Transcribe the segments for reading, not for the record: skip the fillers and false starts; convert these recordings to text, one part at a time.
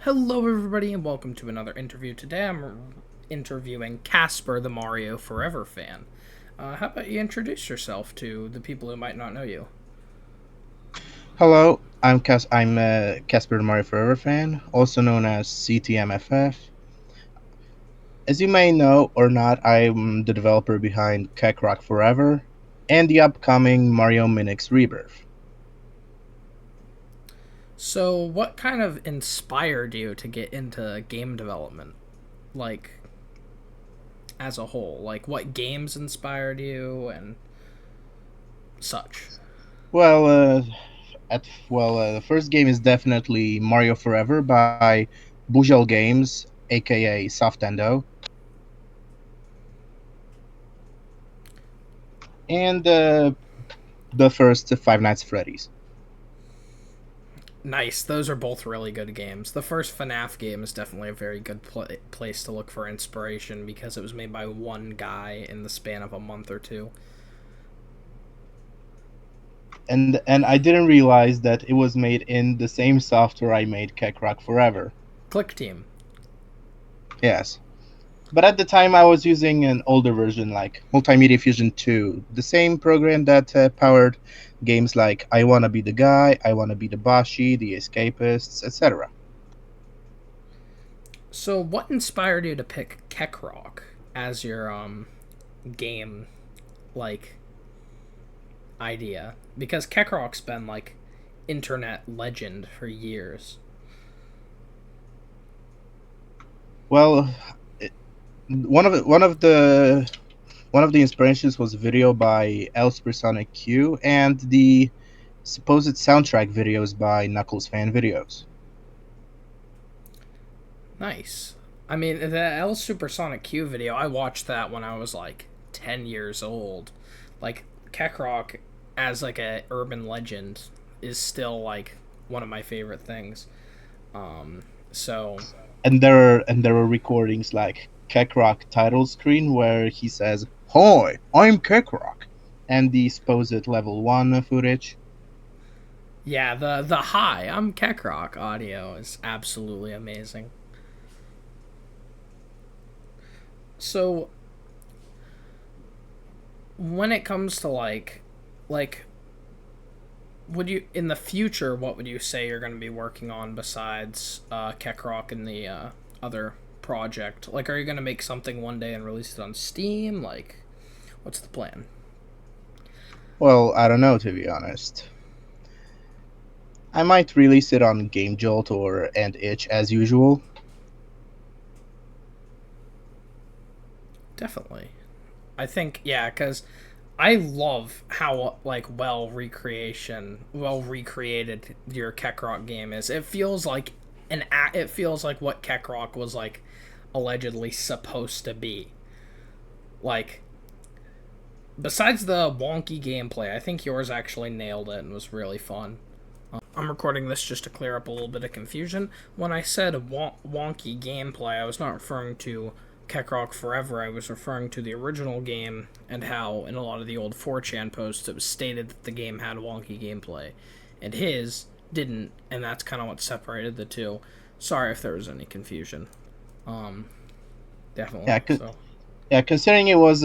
Hello, everybody, and welcome to another interview. Today I'm interviewing Casper, the Mario Forever fan. How about you introduce yourself to the people who might not know you? Hello, I'm Casper the Mario Forever fan, also known as CTMFF. As you may know or not, I'm the developer behind kekcroc Forever and the upcoming Mario Minix Rebirth. So, what kind of inspired you to get into game development? Like, as a whole? Like, what games inspired you and such? Well, the first game is definitely Mario Forever by Bujel Games, aka Softendo, and the first Five Nights at Freddy's. Nice, those are both really good games. The first FNAF game is definitely a very good place to look for inspiration because it was made by one guy in the span of a month or two. And I didn't realize that it was made in the same software I made kekcroc Forever. Click Team. Yes. But at the time, I was using an older version like Multimedia Fusion 2, the same program that powered games like I Wanna Be the Guy, I Wanna Be the Bashi, The Escapists, etc. So, what inspired you to pick kekcroc as your game like idea? Because kekroc's been like internet legend for years. Well, it, one of the, one of the one of the inspirations was a video by El Supersonic Q and the supposed soundtrack videos by Knuckles Fan Videos. Nice. I mean, the L Supersonic Q video, I watched that when I was like 10 years old. Like kekcroc as like a urban legend is still like one of my favorite things. So And there are recordings like kekcroc title screen where he says, "Hi, I'm kekcroc," and the supposed level 1 footage. yeah, the hi, I'm kekcroc audio is absolutely amazing. So when it comes to like would you in the future what would you say you're going to be working on besides kekcroc and the other project? Like, are you going to make something one day and release it on Steam? Like, what's the plan? Well, I don't know, to be honest. I might release it on Game Jolt or and Itch as usual. Definitely. I think, yeah, because I love how like well recreated your kekcroc game is. It feels like it feels like what kekcroc was like allegedly supposed to be. Like, besides the wonky gameplay, I think yours actually nailed it and was really fun. I'm recording this just to clear up a little bit of confusion. When I said wonky gameplay, I was not referring to kekcroc Forever. I was referring to the original game and how, in a lot of the old 4chan posts, it was stated that the game had wonky gameplay, and his didn't, and that's kind of what separated the two. Sorry if there was any confusion. Um, Yeah, Definitely. co- So yeah. Considering it was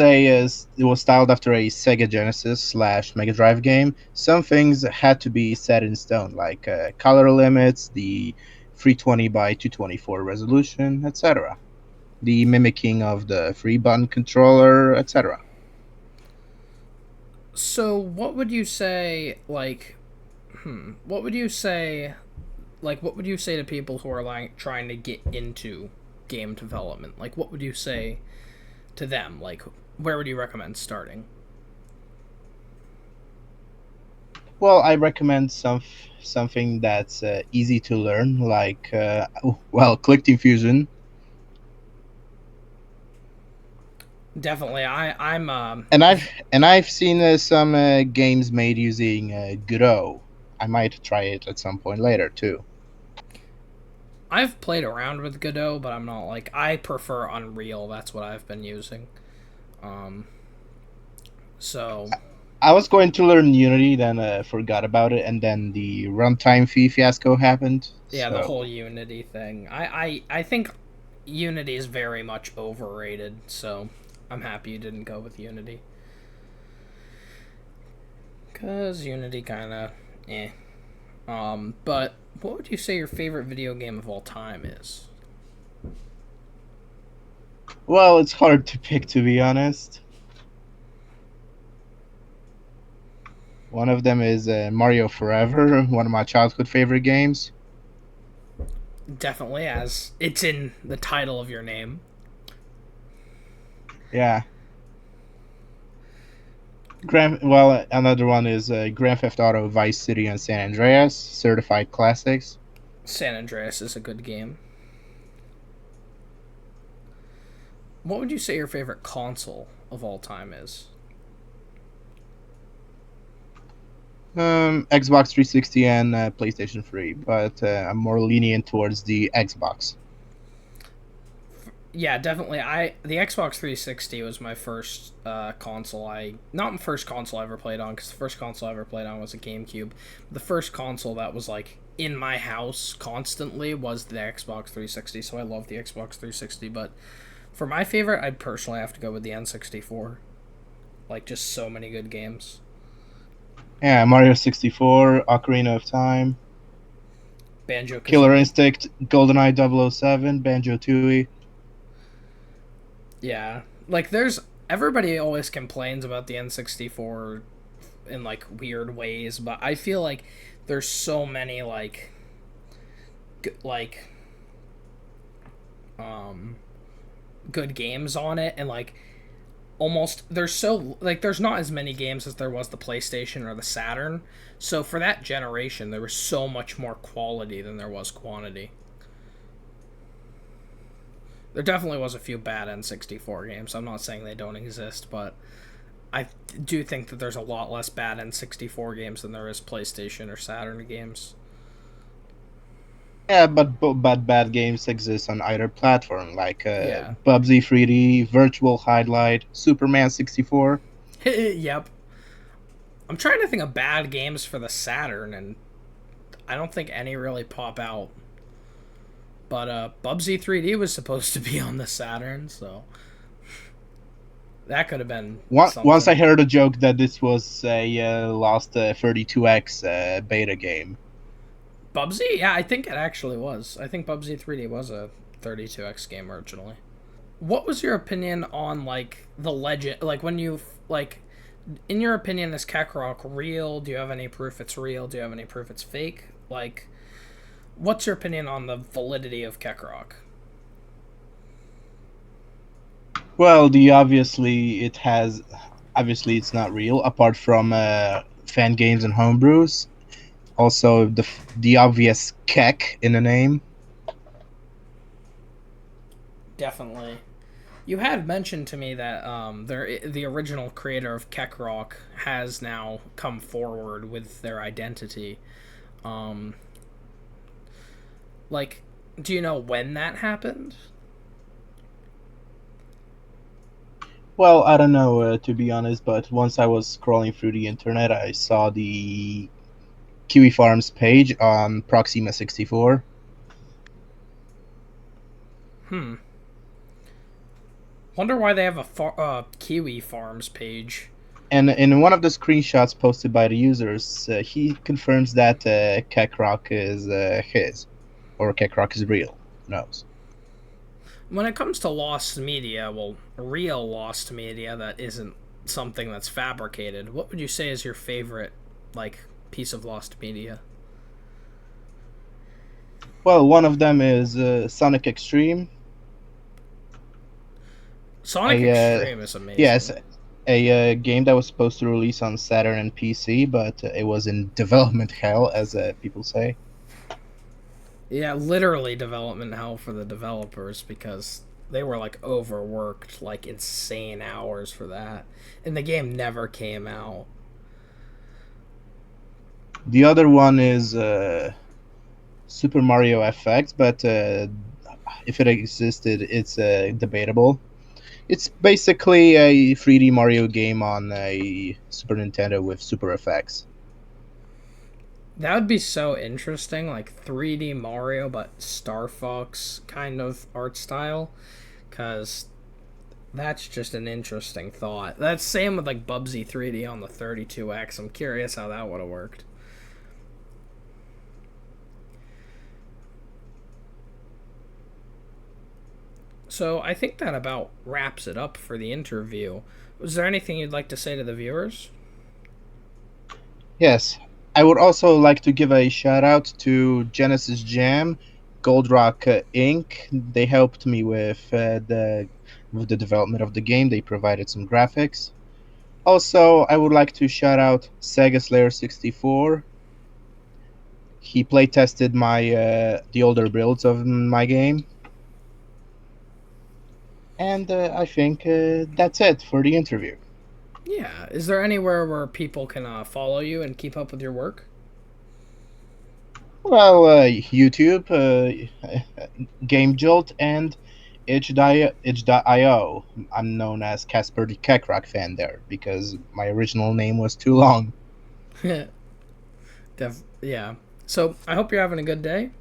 styled after a Sega Genesis slash Mega Drive game, some things had to be set in stone, like color limits, the 320 by 224 resolution, etc. The mimicking of the free button controller, etc. So what would you say what would you say what would you say to people who are like trying to get into game development? Like, what would you say to them? Like, where would you recommend starting? Well, I recommend something that's easy to learn, like Click Fusion. Definitely. I'm And I've seen some games made using Godot. I might try it at some point later too. I've played around with Godot, but I'm not like I prefer Unreal. That's what I've been using. Um so I was going to learn Unity, then forgot about it, and then the runtime fee fiasco happened. Yeah, the whole So Unity thing. I think Unity is very much overrated, so I'm happy you didn't go with Unity. Cause Unity kinda eh. But what would you say your favorite video game of all time is? well, it's hard to pick, to be honest. One of them is Mario Forever, one of my childhood favorite games. Definitely, as it's in the title of your name. Yeah. Well, another one is Grand Theft Auto, Vice City, and San Andreas, certified classics. San Andreas is a good game. What would you say your favorite console of all time is? Xbox 360 and PlayStation 3, but I'm more lenient towards the Xbox. Yeah, definitely. I the Xbox 360 was my first console. I not the first console I ever played on, because the first console I ever played on was a GameCube. The first console that was like in my house constantly was the Xbox 360. So I love the Xbox 360. But for my favorite, I'd personally have to go with the N64. Like just so many good games. Yeah, Mario 64, Ocarina of Time, Banjo Killer Kazooie. Instinct, GoldenEye 007, Banjo Tooie. Yeah, like there's everybody always complains about the N64 in like weird ways, but I feel like there's so many like um good games on it, and like almost there's so like there's not as many games as there was the PlayStation or the Saturn. So for that generation, there was so much more quality than there was quantity. There definitely was a few bad N64 games. I'm not saying they don't exist, but I do think that there's a lot less bad N64 games than there is PlayStation or Saturn games. Yeah, but bad games exist on either platform, like Yeah. Bubsy 3D, Virtual Highlight, Superman 64. Yep. I'm trying to think of bad games for the Saturn, and I don't think any really pop out. But Bubsy 3D was supposed to be on the Saturn, so that could have been Once I something. heard a joke that this was a lost 32x beta game. Bubsy? Yeah, I think it actually was. I think Bubsy 3D was a 32x game originally. What was your opinion on like the legend? Like when you like, in your opinion, is Kekcroc real? Do you have any proof it's real? Do you have any proof it's fake? Like, what's your opinion on the validity of Kekcroc? Well, the obviously it's not real apart from fan games and homebrews. Also, the obvious kek in the name. Definitely. You had mentioned to me that the original creator of Kekcroc has now come forward with their identity. Um, like, do you know when that happened? Well, I don't know to be honest, but once I was scrolling through the internet, I saw the Kiwi Farms page on Proxima 64. Hmm. Wonder why they have a Kiwi Farms page. And in one of the screenshots posted by the users, he confirms that Kekroc is his, or Kekroc is real. Who knows? When it comes to lost media, well, real lost media that isn't something that's fabricated, what would you say is your favorite, like, piece of lost media? Well, one of them is Sonic Extreme. Sonic A Extreme is yes, amazing. a game that was supposed to release on Saturn and PC, but it was in development hell, as people say. Yeah, literally development hell for the developers because they were like overworked, like insane hours for that. And the game never came out. The other one is Super Mario FX, but if it existed, it's debatable. It's basically a 3D Mario game on a Super Nintendo with super effects. That would be so interesting, like 3D Mario, but Star Fox kind of art style. Because that's just an interesting thought. That's same with like Bubsy 3D on the 32X. I'm curious how that would have worked. So I think that about wraps it up for the interview. Was there anything you'd like to say to the viewers? Yes, I would also like to give a shout out to Genesis Jam, Gold Rock Inc. They helped me with the development of the game. They provided some graphics. Also, I would like to shout out Sega Slayer 64. He play tested my the older builds of my game, and I think that's it for the interview. Yeah. Is there anywhere where people can follow you and keep up with your work? Well, YouTube, Game Jolt, and itch.io. I'm known as Casper the kekcroc fan there because my original name was too long. Yeah. So I hope you're having a good day.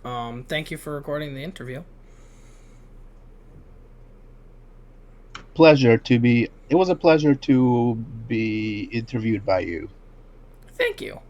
Thank you for recording the interview. It was a pleasure to be interviewed by you. Thank you.